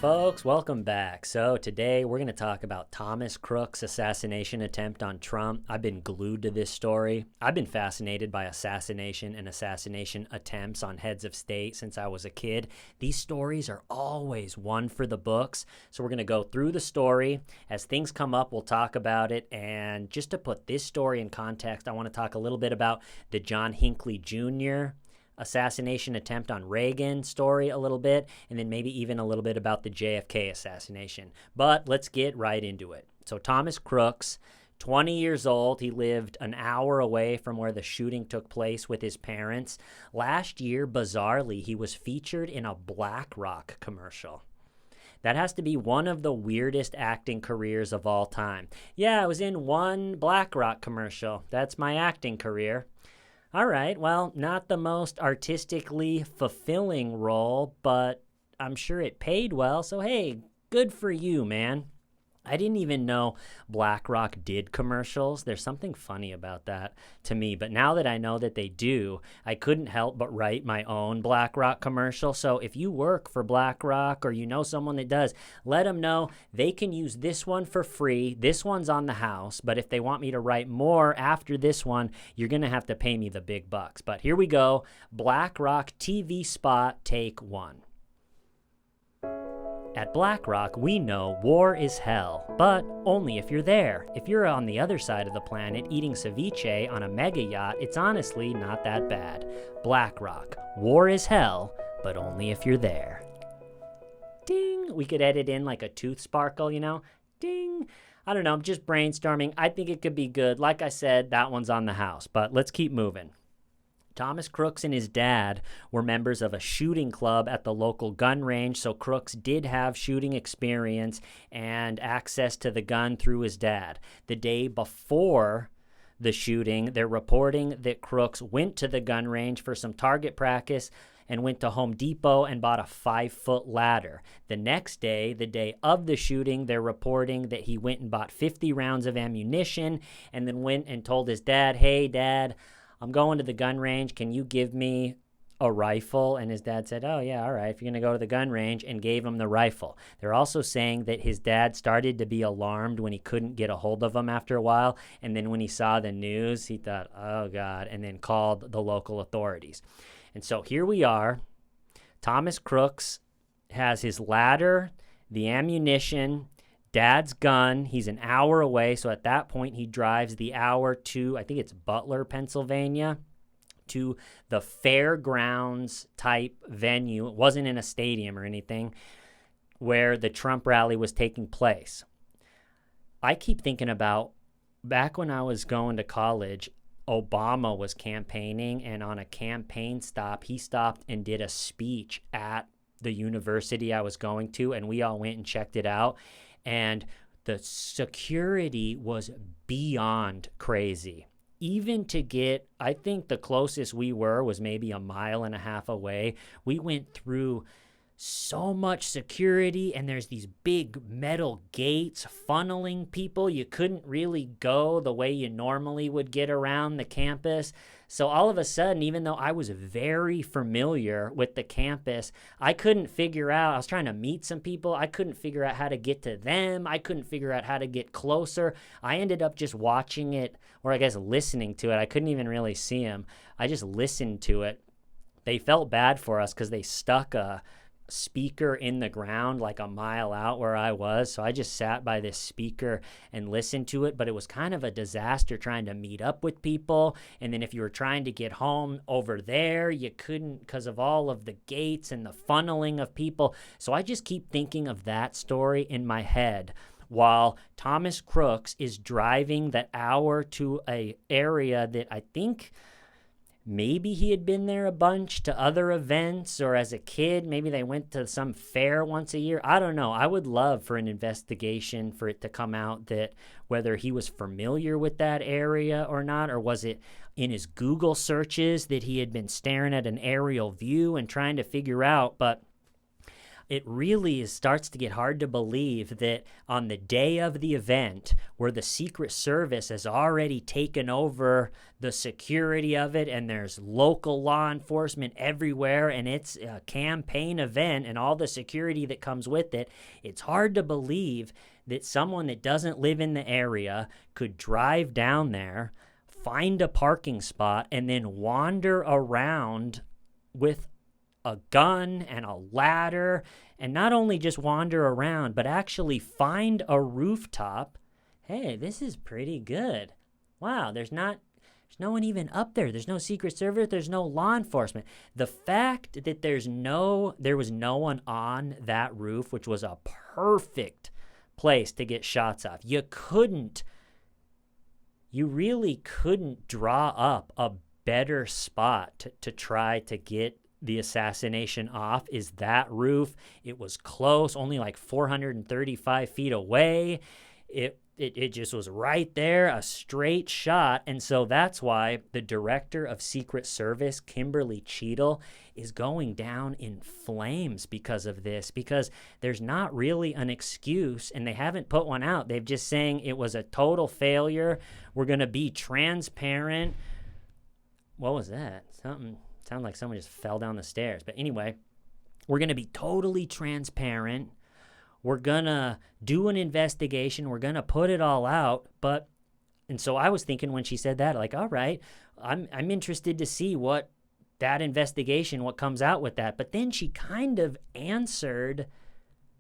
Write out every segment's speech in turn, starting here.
folks, welcome back. So today we're going to talk about Thomas Crooks' assassination attempt on Trump. I've been glued to this story. I've been fascinated by assassination and assassination attempts on heads of state since I was a kid. These stories are always one for the books. So we're going to go through the story. As things come up, we'll talk about it. And just to put this story in context, I want to talk a little bit about the John Hinckley Jr. assassination attempt on Reagan story a little bit, and then maybe even a little bit about the JFK assassination. But let's get right into it. So Thomas Crooks, 20 years old, he lived an hour away from where the shooting took place with his parents. Last year, bizarrely, he was featured in a BlackRock commercial. That has to be one of the weirdest acting careers of all time. Yeah, I was in one BlackRock commercial. That's my acting career. All right, well, not the most artistically fulfilling role, but I'm sure it paid well, so hey, good for you, man. I didn't even know BlackRock did commercials. There's something funny about that to me, but now that I know that they do, I couldn't help but write my own BlackRock commercial. So if you work for BlackRock or you know someone that does, let them know they can use this one for free. This one's on the house, but if they want me to write more after this one, you're going to have to pay me the big bucks. But here we go. BlackRock TV spot, take one. At BlackRock, we know war is hell, but only if you're there. If you're on the other side of the planet eating ceviche on a mega yacht, it's honestly not that bad. BlackRock, war is hell, but only if you're there. Ding! We could edit in like a tooth sparkle, you know? Ding! I don't know, I'm just brainstorming. I think it could be good. Like I said, that one's on the house, but let's keep moving. Thomas Crooks and his dad were members of a shooting club at the local gun range, so Crooks did have shooting experience and access to the gun through his dad. The day before the shooting, they're reporting that Crooks went to the gun range for some target practice and went to Home Depot and bought a 5-foot ladder. The next day, the day of the shooting, they're reporting that he went and bought 50 rounds of ammunition and then went and told his dad, "Hey, Dad, I'm going to the gun range. Can you give me a rifle?" And his dad said, "Oh, yeah, all right, if you're going to go to the gun range," and gave him the rifle. They're also saying that his dad started to be alarmed when he couldn't get a hold of him after a while. And then when he saw the news, he thought, oh, God, and then called the local authorities. And so here we are. Thomas Crooks has his ladder, the ammunition, Dad's gun. He's an hour away, so at that point he drives the hour to, I think it's Butler, Pennsylvania, to the fairgrounds type venue. It wasn't in a stadium or anything, where the Trump rally was taking place. I keep thinking about back when I was going to college, Obama was campaigning, and on a campaign stop, he stopped and did a speech at the university I was going to, and we all went and checked it out. And the security was beyond crazy. Even to get, I think the closest we were was maybe a mile and a half away. We went through so much security, and there's these big metal gates funneling people. You couldn't really go the way you normally would get around the campus. So all of a sudden, even though I was very familiar with the campus, I couldn't figure out, I was trying to meet some people, I couldn't figure out how to get to them, I couldn't figure out how to get closer. I ended up just watching it, or I guess listening to it. I couldn't even really see them. I just listened to it. They felt bad for us because they stuck a speaker in the ground like a mile out where I was. So I just sat by this speaker and listened to it, but it was kind of a disaster trying to meet up with people. And then if you were trying to get home over there, you couldn't because of all of the gates and the funneling of people. So I just keep thinking of that story in my head while Thomas Crooks is driving that hour to a area that I think maybe he had been there a bunch to other events, or as a kid, maybe they went to some fair once a year. I don't know. I would love for an investigation for it to come out that whether he was familiar with that area or not, or was it in his Google searches that he had been staring at an aerial view and trying to figure out. But it really starts to get hard to believe that on the day of the event, where the Secret Service has already taken over the security of it, and there's local law enforcement everywhere, and it's a campaign event and all the security that comes with it, it's hard to believe that someone that doesn't live in the area could drive down there, find a parking spot, and then wander around with a gun and a ladder, and not only just wander around, but actually find a rooftop. Hey, this is pretty good. Wow, there's no one even up there. There's no Secret Service. There's no law enforcement. The fact that there was no one on that roof, which was a perfect place to get shots off. You really couldn't draw up a better spot to try to get the assassination off, is that roof. It was close, only like 435 feet away. It just was right there, a straight shot. And so that's why the director of Secret Service, Kimberly Cheadle, is going down in flames because of this, because there's not really an excuse, and they haven't put one out. They've just saying it was a total failure. We're going to be transparent. What was that? Something sounded like someone just fell down the stairs. But anyway, we're going to be totally transparent. We're going to do an investigation. We're going to put it all out. And so I was thinking when she said that, like, all right, I'm interested to see what that investigation, what comes out with that. But then she kind of answered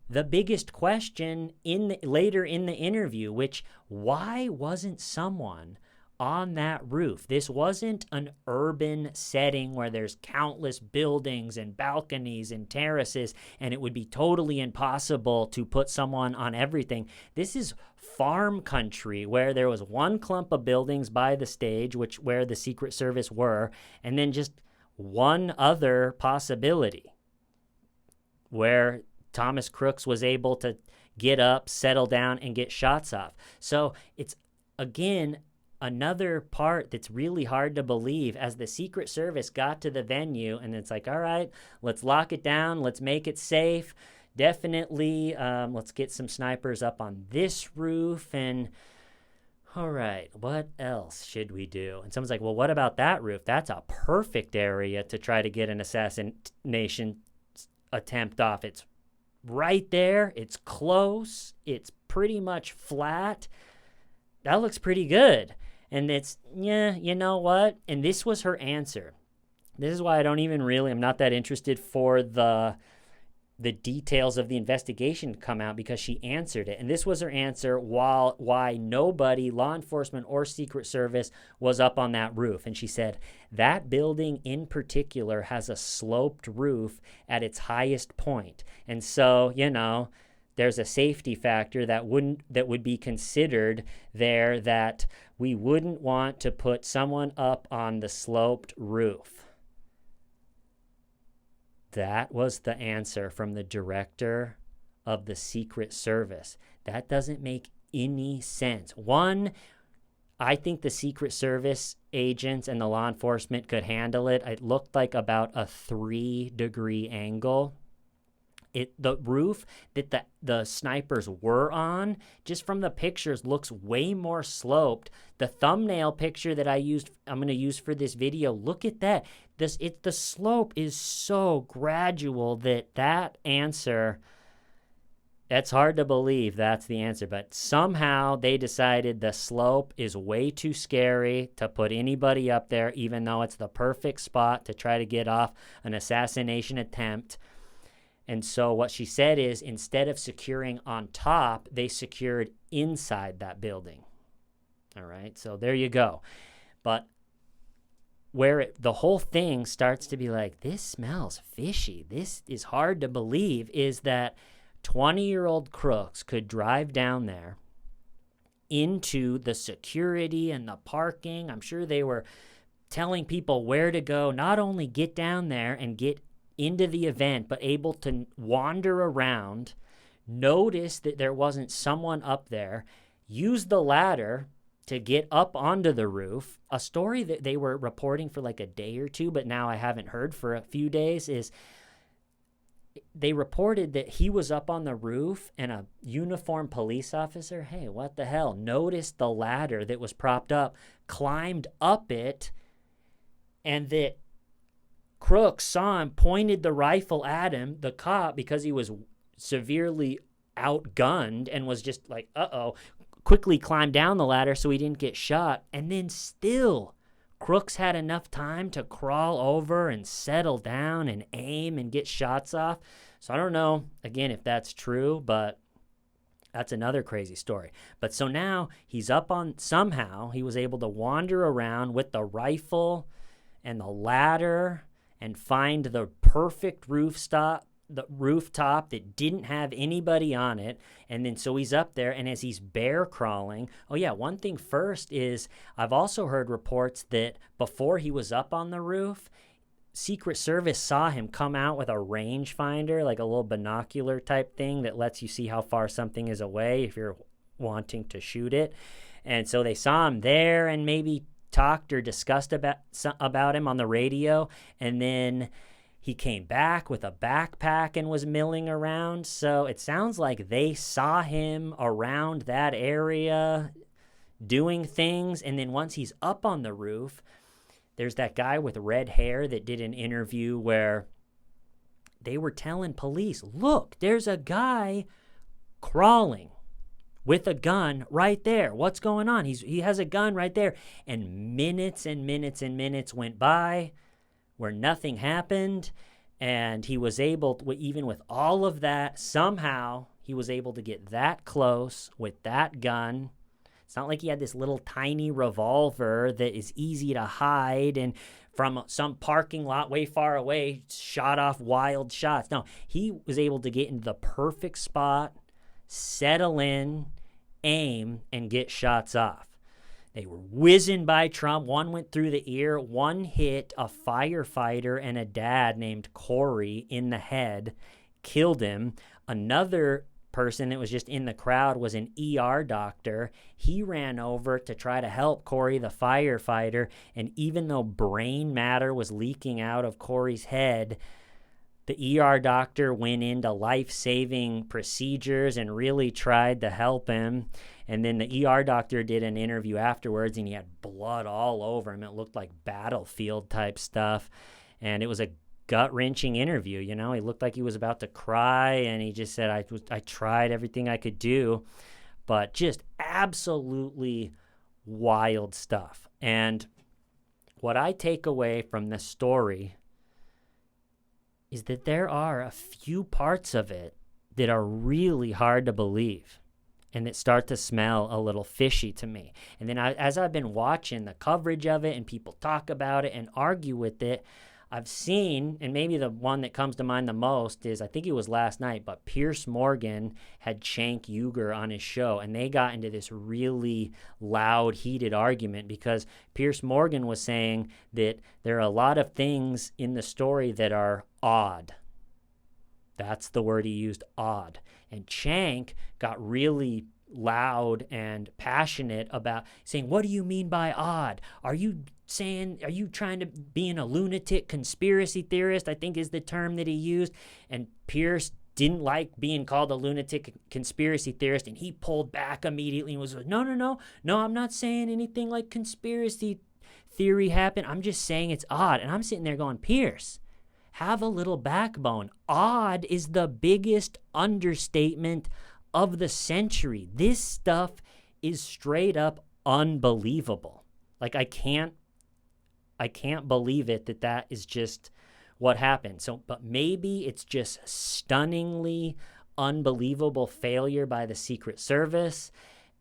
the biggest question later in the interview, which, why wasn't someone on that roof? This wasn't an urban setting where there's countless buildings and balconies and terraces, and it would be totally impossible to put someone on everything. This is farm country where there was one clump of buildings by the stage, where the Secret Service were, and then just one other possibility where Thomas Crooks was able to get up, settle down, and get shots off. So it's, again, another part that's really hard to believe. As the Secret Service got to the venue, and it's like, all right, let's lock it down. Let's make it safe. Definitely, let's get some snipers up on this roof. And all right, what else should we do? And someone's like, well, what about that roof? That's a perfect area to try to get an assassination attempt off. It's right there. It's close. It's pretty much flat. That looks pretty good. And it's, yeah, you know what? And this was her answer. This is why I'm not that interested for the details of the investigation to come out, because she answered it. And this was her answer why nobody, law enforcement or Secret Service, was up on that roof. And she said, that building in particular has a sloped roof at its highest point. And so, there's a safety factor that would be considered there, that we wouldn't want to put someone up on the sloped roof. That was the answer from the director of the Secret Service. That doesn't make any sense. One, I think the Secret Service agents and the law enforcement could handle it. It looked like about a 3-degree angle. The roof that the snipers were on, just from the pictures, looks way more sloped. The thumbnail picture that I'm going to use for this video, look at that. The slope is so gradual that answer, that's hard to believe that's the answer. But somehow they decided the slope is way too scary to put anybody up there, even though it's the perfect spot to try to get off an assassination attempt. And so what she said is, instead of securing on top, they secured inside that building. All right, so there you go. But where the whole thing starts to be like, this smells fishy, this is hard to believe, is that 20-year-old Crooks could drive down there into the security and the parking. I'm sure they were telling people where to go, not only get down there and get into the event, but able to wander around, notice that there wasn't someone up there, use the ladder to get up onto the roof. A story that they were reporting for like a day or two, but now I haven't heard for a few days, is they reported that he was up on the roof and a uniformed police officer, hey, what the hell, noticed the ladder that was propped up, climbed up it, and that Crooks saw him, pointed the rifle at him, the cop, because he was severely outgunned and was just like, quickly climbed down the ladder so he didn't get shot. And then still, Crooks had enough time to crawl over and settle down and aim and get shots off. So I don't know, again, if that's true, but that's another crazy story. But so now he's up on, somehow he was able to wander around with the rifle and the ladder and find the perfect rooftop that didn't have anybody on it. And then so he's up there, and as he's bear crawling, one thing first is I've also heard reports that before he was up on the roof, Secret Service saw him come out with a rangefinder, like a little binocular type thing that lets you see how far something is away if you're wanting to shoot it. And so they saw him there and maybe talked or discussed about him on the radio, and then he came back with a backpack and was milling around. So it sounds like they saw him around that area doing things. And then once he's up on the roof, there's that guy with red hair that did an interview where they were telling police, look, there's a guy crawling with a gun right there. What's going on? He has a gun right there. And minutes and minutes and minutes went by where nothing happened, and he was able to, even with all of that, somehow he was able to get that close with that gun. It's not like he had this little tiny revolver that is easy to hide and from some parking lot way far away shot off wild shots. No, he was able to get into the perfect spot, settle in, aim, and get shots off. They were whizzing by Trump. One went through the ear. One hit a firefighter and a dad named Corey in the head, killed him. Another person that was just in the crowd was an ER doctor. He ran over to try to help Corey, the firefighter, and even though brain matter was leaking out of Corey's head, the ER doctor went into life-saving procedures and really tried to help him. And then the ER doctor did an interview afterwards, and he had blood all over him. It looked like battlefield type stuff. And it was a gut-wrenching interview, you know. He looked like he was about to cry, and he just said, I tried everything I could do. But just absolutely wild stuff. And what I take away from this story is that there are a few parts of it that are really hard to believe and that start to smell a little fishy to me. And then as I've been watching the coverage of it and people talk about it and argue with it, I've seen, and maybe the one that comes to mind the most is, I think it was last night, but Piers Morgan had Cenk Uygur on his show, and they got into this really loud, heated argument because Piers Morgan was saying that there are a lot of things in the story that are odd. That's the word he used, odd. And Cenk got really loud and passionate about saying, what do you mean by odd? Are you trying to be a lunatic conspiracy theorist? I think is the term that he used. And Pierce didn't like being called a lunatic conspiracy theorist, and he pulled back immediately and was like, no, I'm not saying anything like conspiracy theory happened. I'm just saying it's odd. And I'm sitting there going, Pierce, have a little backbone. Odd is the biggest understatement of the century. This stuff is straight up unbelievable. Like, I can't believe it that is just what happened. So, but maybe it's just stunningly unbelievable failure by the Secret Service,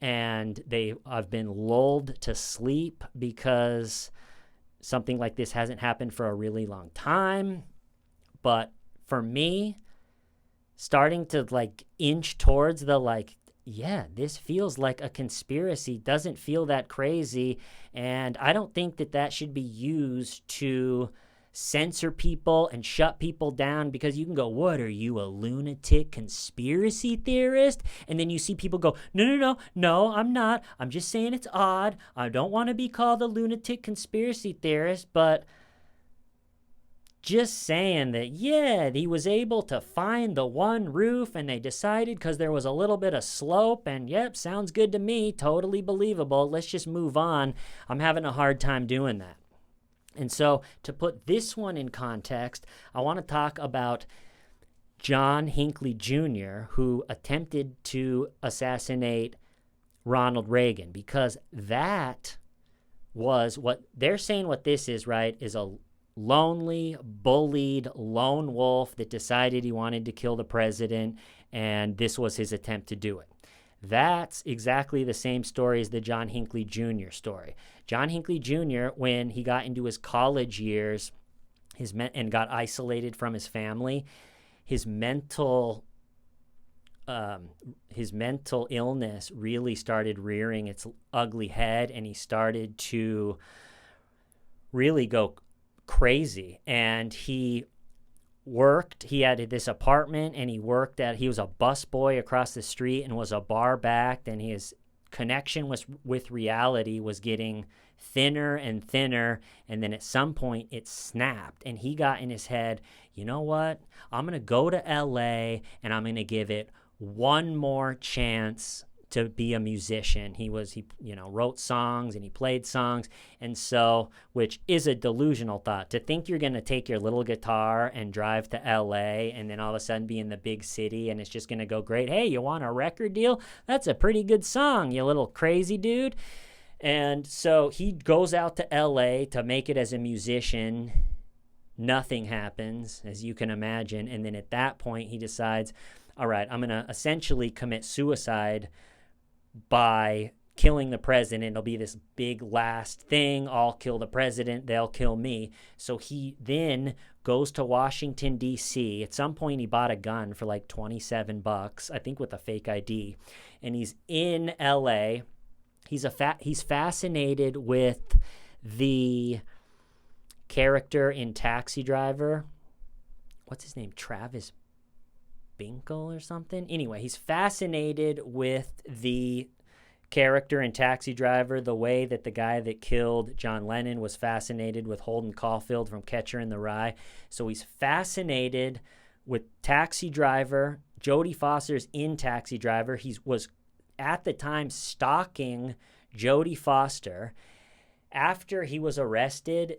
and I've been lulled to sleep because something like this hasn't happened for a really long time. But for me, starting to inch towards the this feels like a conspiracy, doesn't feel that crazy. And I don't think that should be used to censor people and shut people down, because you can go, what are you, a lunatic conspiracy theorist? And then you see people go, no, I'm not. I'm just saying it's odd. I don't want to be called a lunatic conspiracy theorist, but just saying that, yeah, he was able to find the one roof and they decided because there was a little bit of slope and, yep, sounds good to me, totally believable, let's just move on. I'm having a hard time doing that. And so to put this one in context, I want to talk about John Hinckley Jr., who attempted to assassinate Ronald Reagan, because that was what they're saying what this is, right, is a lonely, bullied lone wolf that decided he wanted to kill the president, and this was his attempt to do it. That's exactly the same story as the John Hinckley Jr. story. John Hinckley Jr., when he got into his college years and got isolated from his family, his mental illness really started rearing its ugly head, and he started to really go crazy. And he had this apartment, and he was a busboy across the street and was a bar back, and his connection with reality was getting thinner and thinner, and then at some point it snapped, and he got in his head, you know what, I'm going to go to LA and I'm going to give it one more chance to be a musician. He wrote songs and he played songs, and so, which is a delusional thought, to think you're going to take your little guitar and drive to LA and then all of a sudden be in the big city and it's just going to go great. Hey, you want a record deal? That's a pretty good song, you little crazy dude. And so he goes out to LA to make it as a musician. Nothing happens, as you can imagine. And then at that point he decides, all right, I'm going to essentially commit suicide by killing the president. It'll be this big last thing. I'll kill the president, they'll kill me. So he then goes to Washington, D.C. At some point he bought a gun for like $27, I think with a fake ID. And he's in L.A. He's fascinated with the character in Taxi Driver. What's his name? Travis Binkle or something? Anyway, he's fascinated with the character in Taxi Driver, the way that the guy that killed John Lennon was fascinated with Holden Caulfield from Catcher in the Rye. So he's fascinated with Taxi Driver. Jodie Foster's in Taxi Driver. He was at the time stalking Jodie Foster. After he was arrested,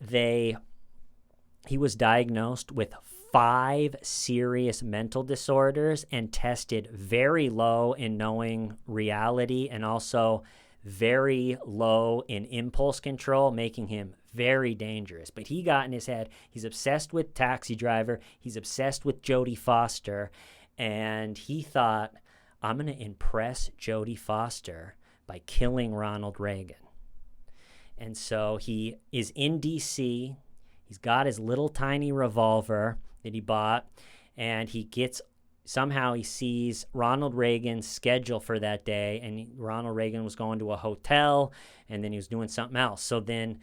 he was diagnosed with 5 serious mental disorders and tested very low in knowing reality and also very low in impulse control, making him very dangerous. But he got in his head. He's obsessed with Taxi Driver. He's obsessed with Jodie Foster. And he thought, I'm going to impress Jodie Foster by killing Ronald Reagan. And so he is in D.C., he's got his little tiny revolver that he bought, and he sees Ronald Reagan's schedule for that day, and Ronald Reagan was going to a hotel, and then he was doing something else. So then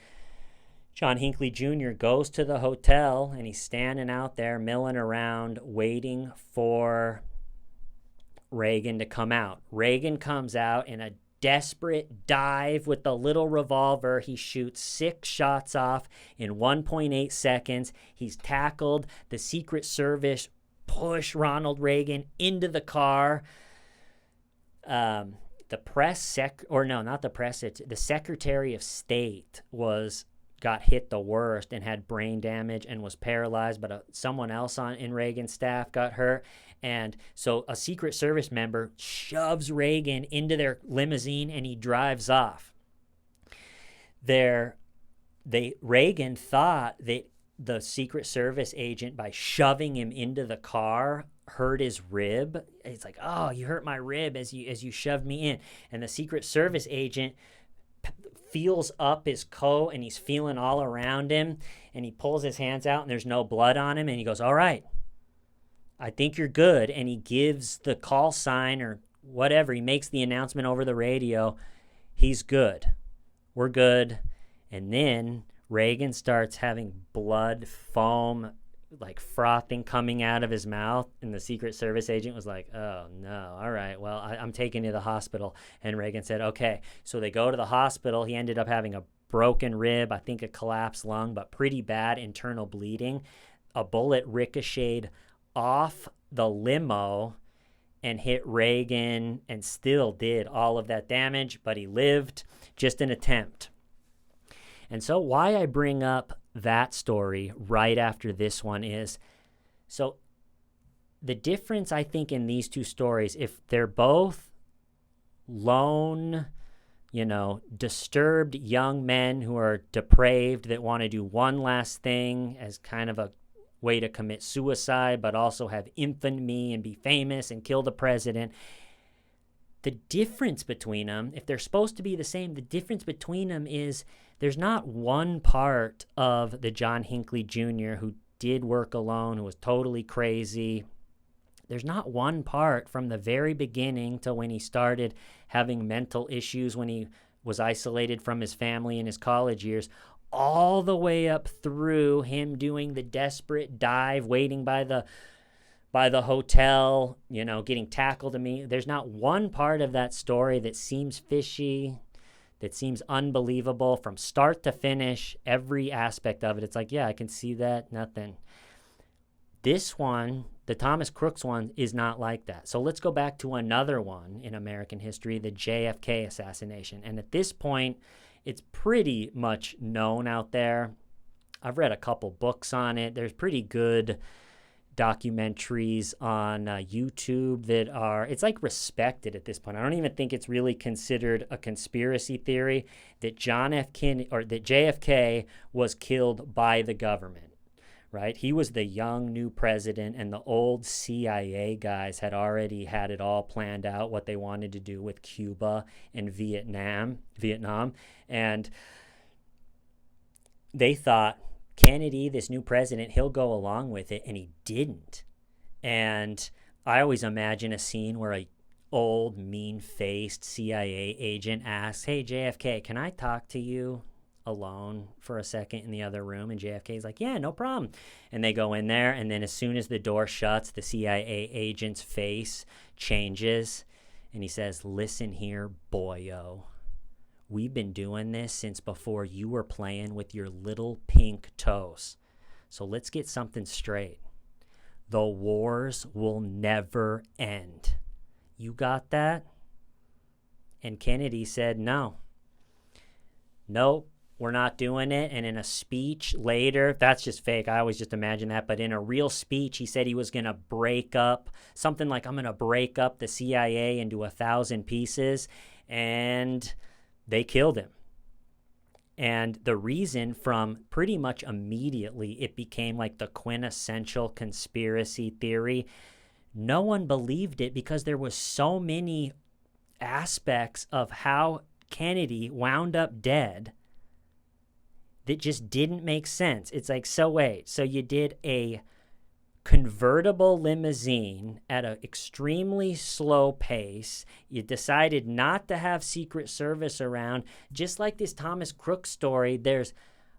John Hinckley Jr. goes to the hotel, and he's standing out there milling around waiting for Reagan to come out. Reagan comes out in a desperate dive with the little revolver. He shoots 6 shots off in 1.8 seconds. He's tackled. The Secret Service push Ronald Reagan into the car. The Secretary of State got hit the worst and had brain damage and was paralyzed, but someone else in Reagan's staff got hurt. And so a Secret Service member shoves Reagan into their limousine and he drives off. Reagan thought that the Secret Service agent, by shoving him into the car, hurt his rib. It's like, oh, you hurt my rib as you shoved me in. And the Secret Service agent feels up his coat and he's feeling all around him, and he pulls his hands out and there's no blood on him, and he goes, all right, I think you're good. And he gives the call sign or whatever. He makes the announcement over the radio. He's good. We're good. And then Reagan starts having blood foam, like frothing coming out of his mouth. And the Secret Service agent was like, oh, no. All right, well, I'm taking you to the hospital. And Reagan said, okay. So they go to the hospital. He ended up having a broken rib, I think a collapsed lung, but pretty bad internal bleeding. a bullet ricocheted off the limo and hit Reagan and still did all of that damage, but he lived. Just an attempt. And so why I bring up that story right after this one is, so the difference I think in these two stories, if they're both lone, disturbed young men who are depraved that want to do one last thing as kind of a way to commit suicide, but also have infamy and be famous and kill the president. The difference between them, if they're supposed to be the same, the difference between them is there's not one part of the John Hinckley Jr. who did work alone, who was totally crazy. There's not one part from the very beginning to when he started having mental issues, when he was isolated from his family in his college years, all the way up through him doing the desperate dive, waiting by the hotel, getting tackled. There's not one part of that story that seems fishy, that seems unbelievable from start to finish. Every aspect of it, it's like, yeah, I can see that, nothing. This one, the Thomas Crooks one, is not like that. So let's go back to another one in American history, the JFK assassination. And at this point, it's pretty much known out there. I've read a couple books on it. There's pretty good documentaries on YouTube that are, it's like respected at this point. I don't even think it's really considered a conspiracy theory that that JFK was killed by the government. Right? He was the young new president, and the old CIA guys had already had it all planned out, what they wanted to do with Cuba and Vietnam. And they thought, Kennedy, this new president, he'll go along with it, and he didn't. And I always imagine a scene where a old, mean-faced CIA agent asks, hey, JFK, can I talk to you alone for a second in the other room? And JFK's like, yeah, no problem. And they go in there, and then as soon as the door shuts, the CIA agent's face changes, and he says, listen here, boyo. We've been doing this since before you were playing with your little pink toes. So let's get something straight. The wars will never end. You got that? And Kennedy said, no. Nope. We're not doing it. And in a speech later, that's just fake. I always just imagine that. But in a real speech, he said he was going to break up, something like, I'm going to break up the CIA into 1,000 pieces. And they killed him. And the reason, from pretty much immediately, it became like the quintessential conspiracy theory. No one believed it because there was so many aspects of how Kennedy wound up dead that just didn't make sense. It's like, so wait, so you did a convertible limousine at an extremely slow pace. You decided not to have Secret Service around. Just like this Thomas Crooks story,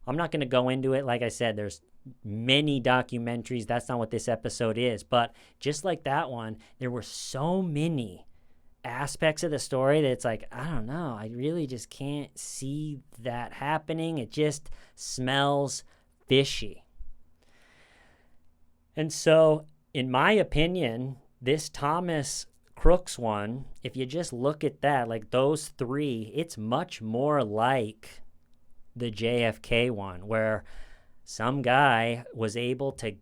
I'm not going to go into it. Like I said, there's many documentaries. That's not what this episode is. But just like that one, there were so many aspects of the story that it's like, I don't know, I really just can't see that happening. It just smells fishy. And so, in my opinion, this Thomas Crooks one, if you just look at that, like those three, it's much more like the JFK one, where some guy was able to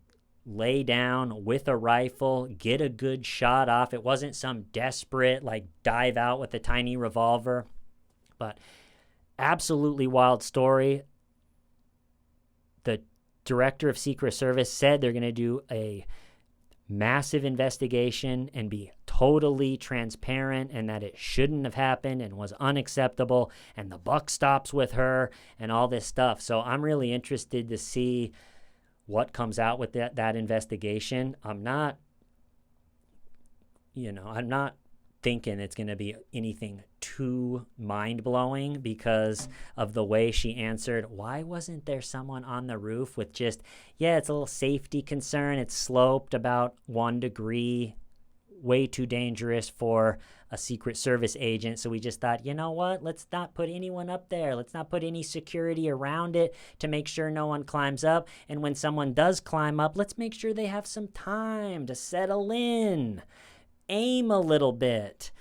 lay down with a rifle, get a good shot off. It wasn't some desperate, like, dive out with a tiny revolver. But absolutely wild story. The director of Secret Service said they're going to do a massive investigation and be totally transparent, and that it shouldn't have happened and was unacceptable, and the buck stops with her and all this stuff. So I'm really interested to see what comes out with that investigation. I'm not thinking it's going to be anything too mind-blowing because of the way she answered. Why wasn't there someone on the roof with just, yeah, it's a little safety concern. It's sloped about 1 degree. way too dangerous for a Secret Service agent. So we just thought, you know what? Let's not put anyone up there. Let's not put any security around it to make sure no one climbs up. And when someone does climb up, let's make sure they have some time to settle in, aim a little bit.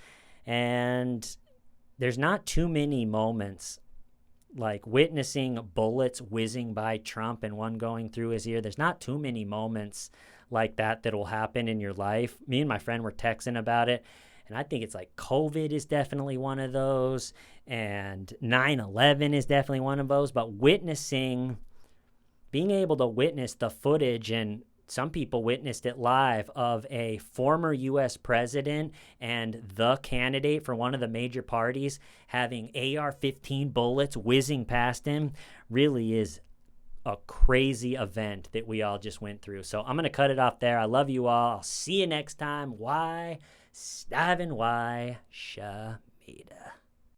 And there's not too many moments like witnessing bullets whizzing by Trump and one going through his ear. There's not too many moments like that will happen in your life. Me and my friend were texting about it, and I think it's like COVID is definitely one of those, and 9/11 is definitely one of those. But being able to witness the footage, and some people witnessed it live, of a former U.S. president and the candidate for one of the major parties having AR-15 bullets whizzing past him, really is a crazy event that we all just went through. So I'm going to cut it off there. I love you all. I'll see you next time. Why? Stavin' why? Shamida.